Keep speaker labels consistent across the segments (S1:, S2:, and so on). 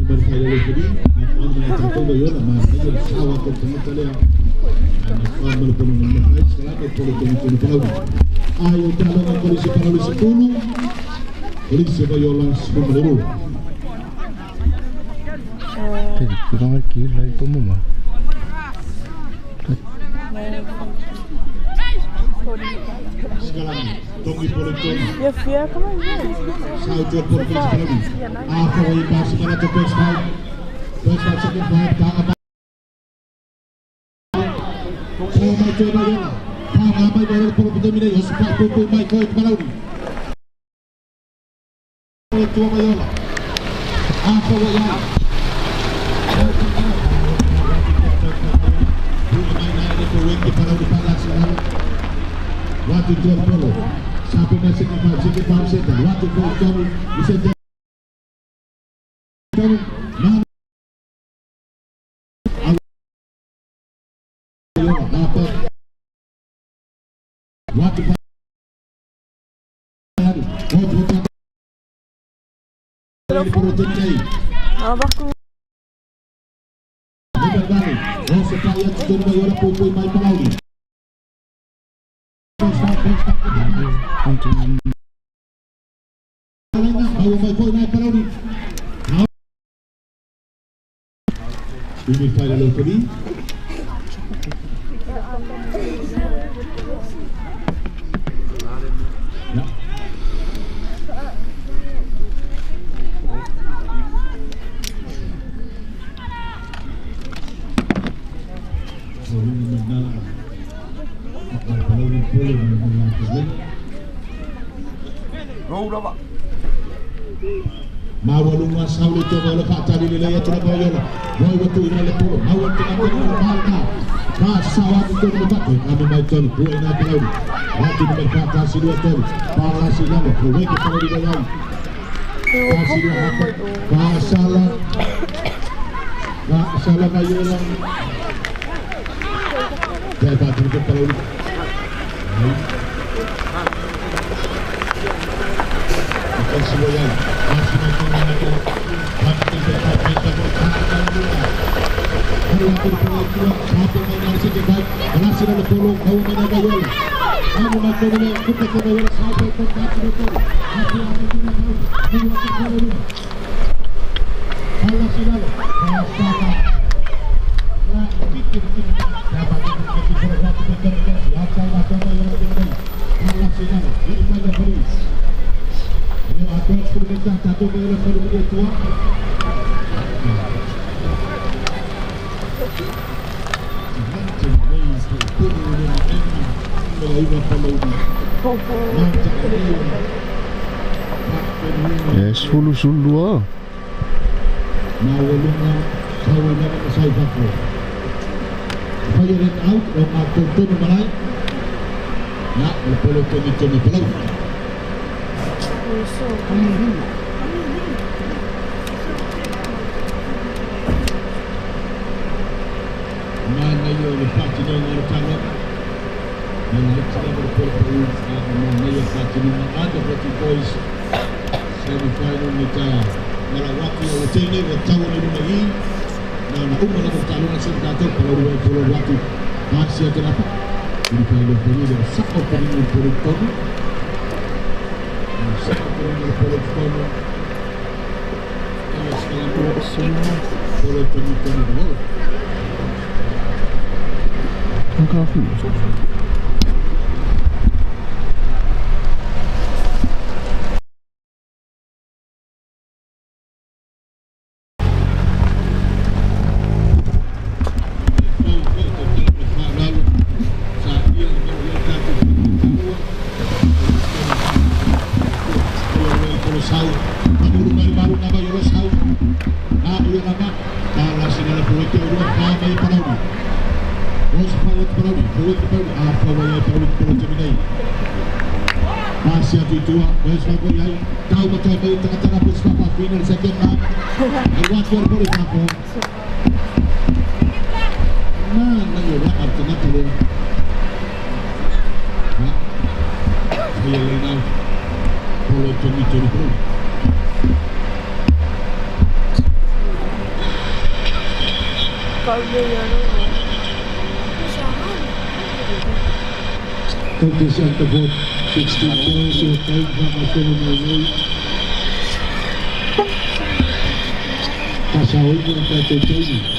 S1: berfaya lagi on mencapai bayar aman aja sawat tertemu kalian on melepon mengenai selama polisi Palawi ayo calon polisi Palawi 10 polisi Bayola 10
S2: kurang lagi lagi pemuma
S1: sekarang Tommy Polisi
S3: Jag får komma igen.
S1: Saujo Polisi Palawi apa yang masih mana tu best fight second fight tak apa Tommy Bayola Pangabay Bayola Polisi Minay Hospa Pupu Michael Palawi Tua Bayola apa yang Waktu John Polo sampai masih di Farm Center. Waktu Tommy bisa jadi apa? Waktu
S3: Abahku.
S1: Oh supaya John Bayola Pupu main Palawi. Ini file locally. Ya. Mawalunga sauli coba lepak tadi nilai tu Bayola. Boy waktu ini lepas mawal tengah tengah malta. Kasawat itu lepak kami macam dua ina Palawi. Waktu mereka kasih 2 ton. Palasi nama boleh kita di dalam. Kasih 2 apa? Kasalah Bayola. Jaga untuk Palawi. Semua yang masih menunggu waktu berkata satu mainan sedikit berhasil oleh Polo kau mana Bayola kamu makan ini kita Bayola sampai ke kaki betul hati yang kita tahu menguasai Polo kalau sudah rasakan lah bikin dapat kita waktu bekerja siapa yang Bayola ini kalau sudah ini pada polis ada perintah satu Bayola pada dia tua.
S2: Sulu
S1: Mawalunga sawanya saya pakai. Fire it out dan aku tu malai. Ya, Polo tu Palawi. Mana yo lepas ni orang cakap mana kita berpuluh mana yo lepas ni ada berarti boys semi final kita malah waktu yang ini bercawan ini lagi dan umur yang bercawan masih datang kalau dua waktu masih kenapa ini final ini dan sakit peringkat peringkat sakit peringkat peringkat ini sekarang semua boleh peringkat
S2: Coffee. Masih ada dua, besok boleh kau betul betul tengah-tengah puspa final second half. Buat boleh apa? Mana yo lah tengah tu. Ha? Dia lena boleh jadi. Competition to vote 16 goals to 5 from Pasahol ng Patutoy.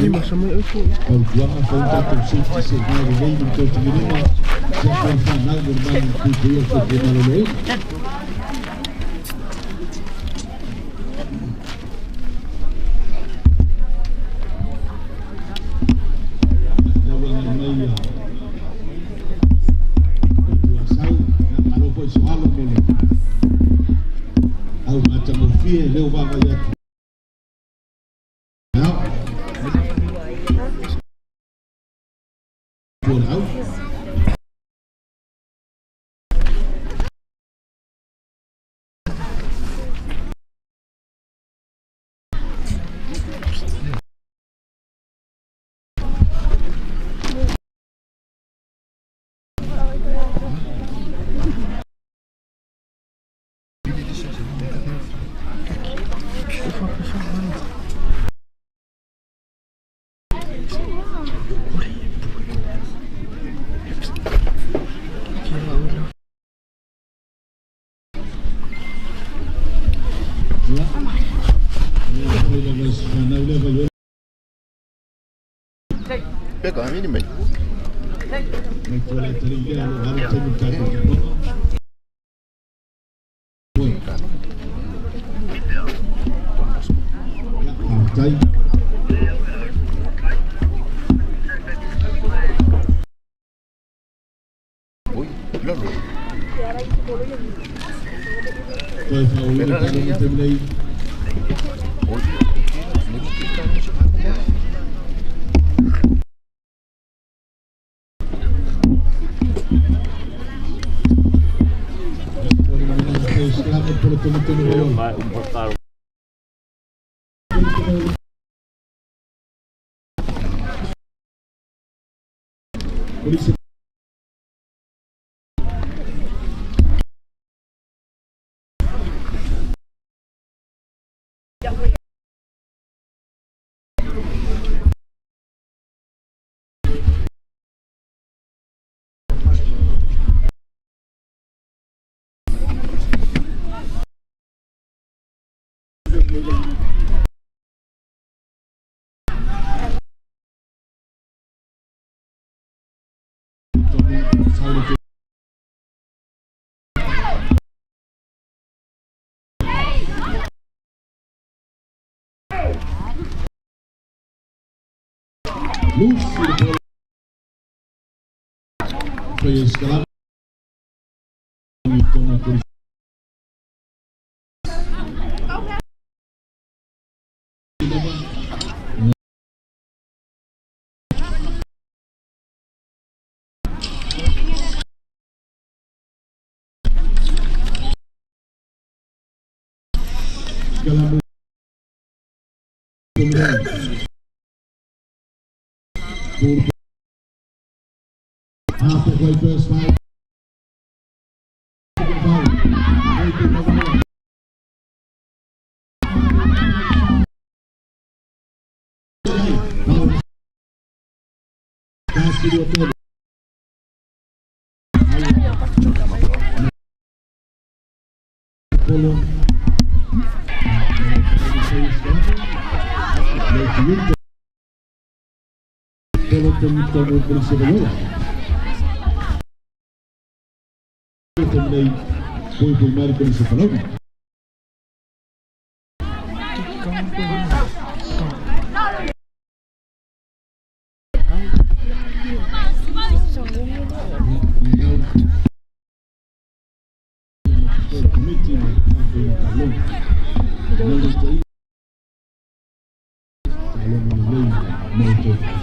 S2: Perjuangan untuk safety signal ini untuk menerima sebuah final bermain video ke final ini. Leo baba yetu
S4: Pega a mínima. Uy, claro. Sekarang after play first foul. Terminei foi o primeiro que você falou.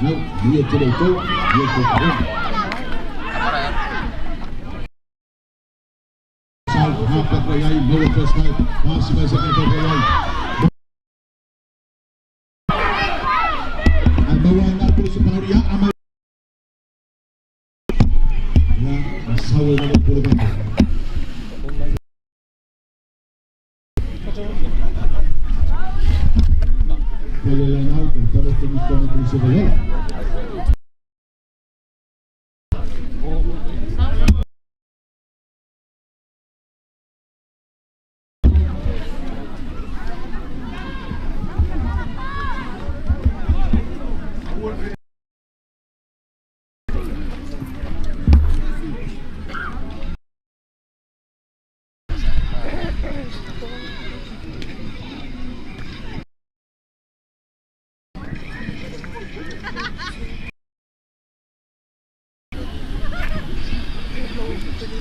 S4: Não, dia direito, dia direito. Apa kayai bawa first night masih masih akan kayai bawa angkat polisi Panaria amal ya asal dari polisi kayai yang out kalau teman polisi bayar
S2: Line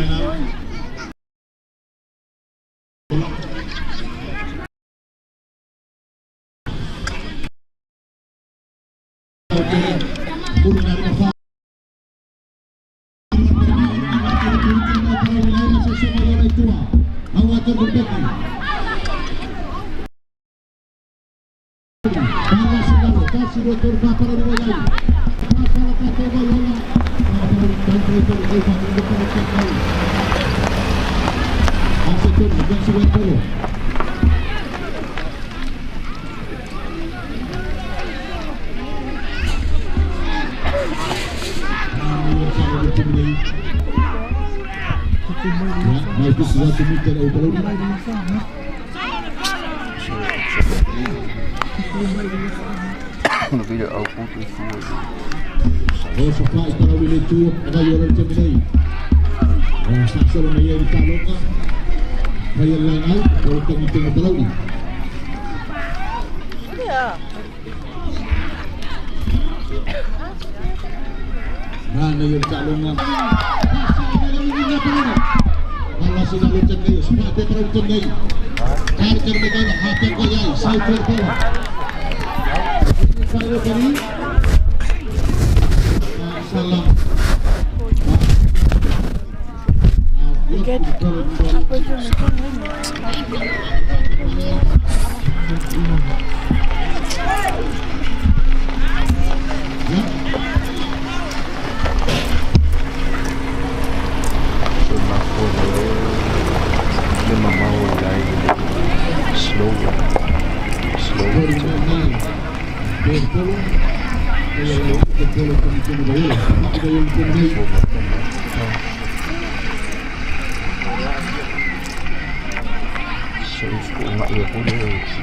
S2: up. Supply para Willie Chu, ada Yoran Cemilai. Saksa na may talong ka. Kaya lang ay, kalau tengah-tengah na talaw ni. Na yung talong nga. Wala sila lutan kayo. Sepate para lutan kayo. Karker na kayo. Hater ko yay. Cypher ko. Kaya ka rin. Salam.
S3: Get apa je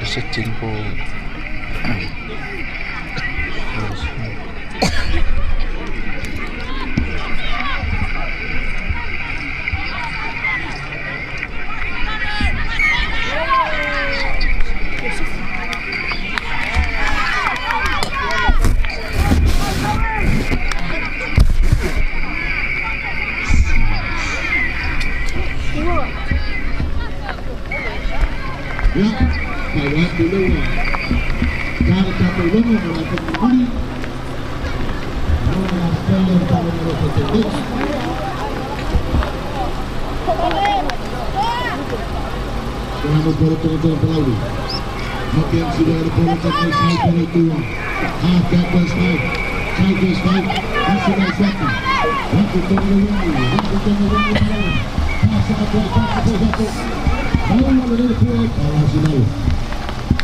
S5: setting po
S2: Kawat dulu cara tulung melakukan kembali melakukan yang paling tertentu dalam beberapa pelawai mungkin sudah ada perhatian saya itu half back five masih ada satu waktu tengah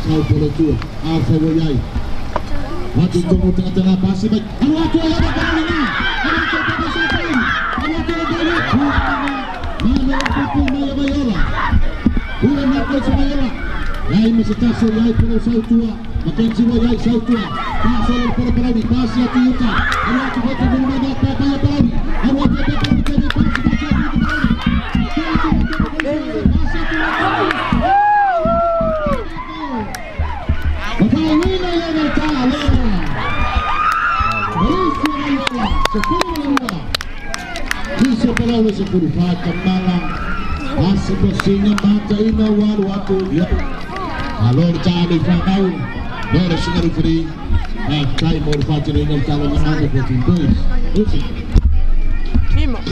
S2: Kau boleh tuh, Alfa Woyai. Waktu tunggu tengah-tengah pasti baik. Waktu yang ada ini, waktu pada saat ini, waktu yang ada mana pun Mayola. Udah nak Mayola. Yai masih tasuk Yai pulau South tua, makin jiwa Yai South tua. Pasal para pelawi, pasal Toyota. Waktu betul belum ada apa-apa pelawi. Waktu betul jadi pasal Pelawi sepuluh macam malang masih bersihnya mata ina waru aku ya alor cari fanau dari sungai free kai mor fatir ina calon mana betul boys itu
S3: lima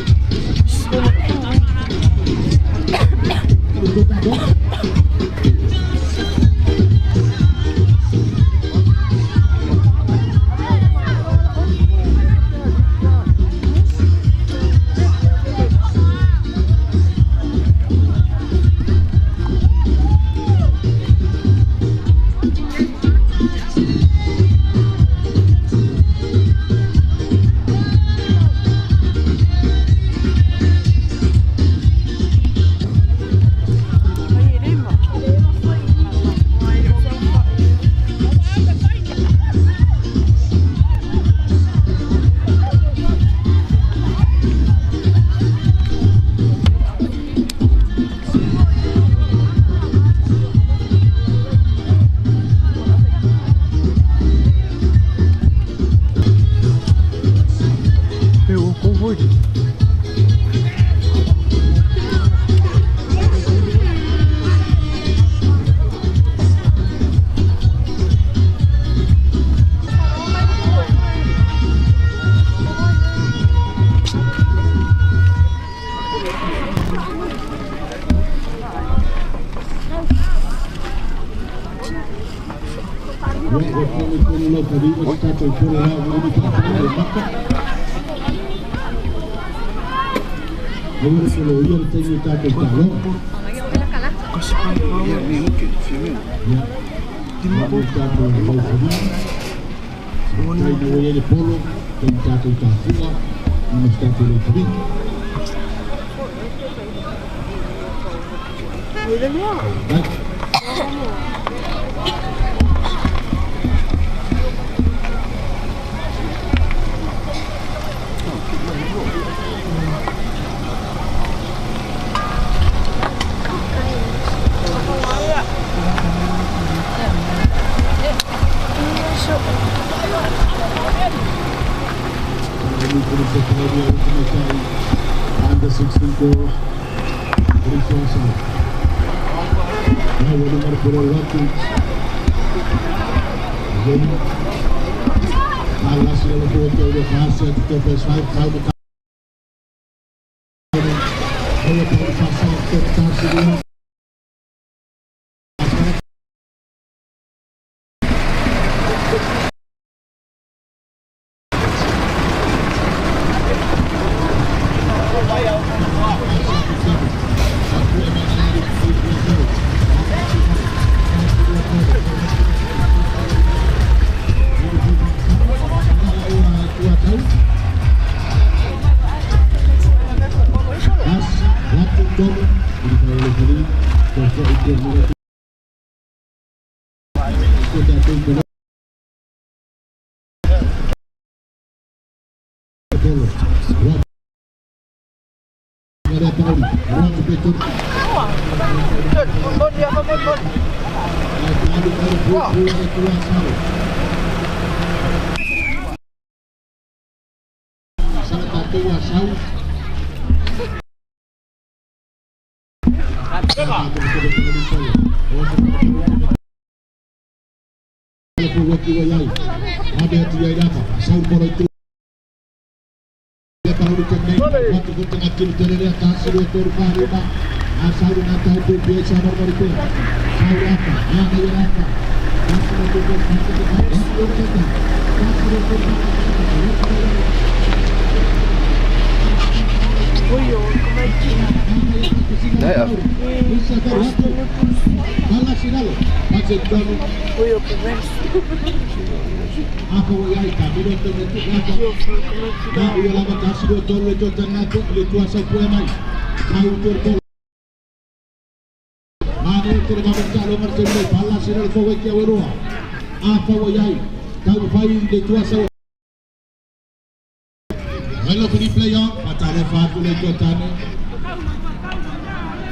S2: Hello, can you play on? Patale Fatu le Jotane.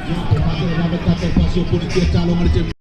S2: Ya, patale Fatu le Jotane.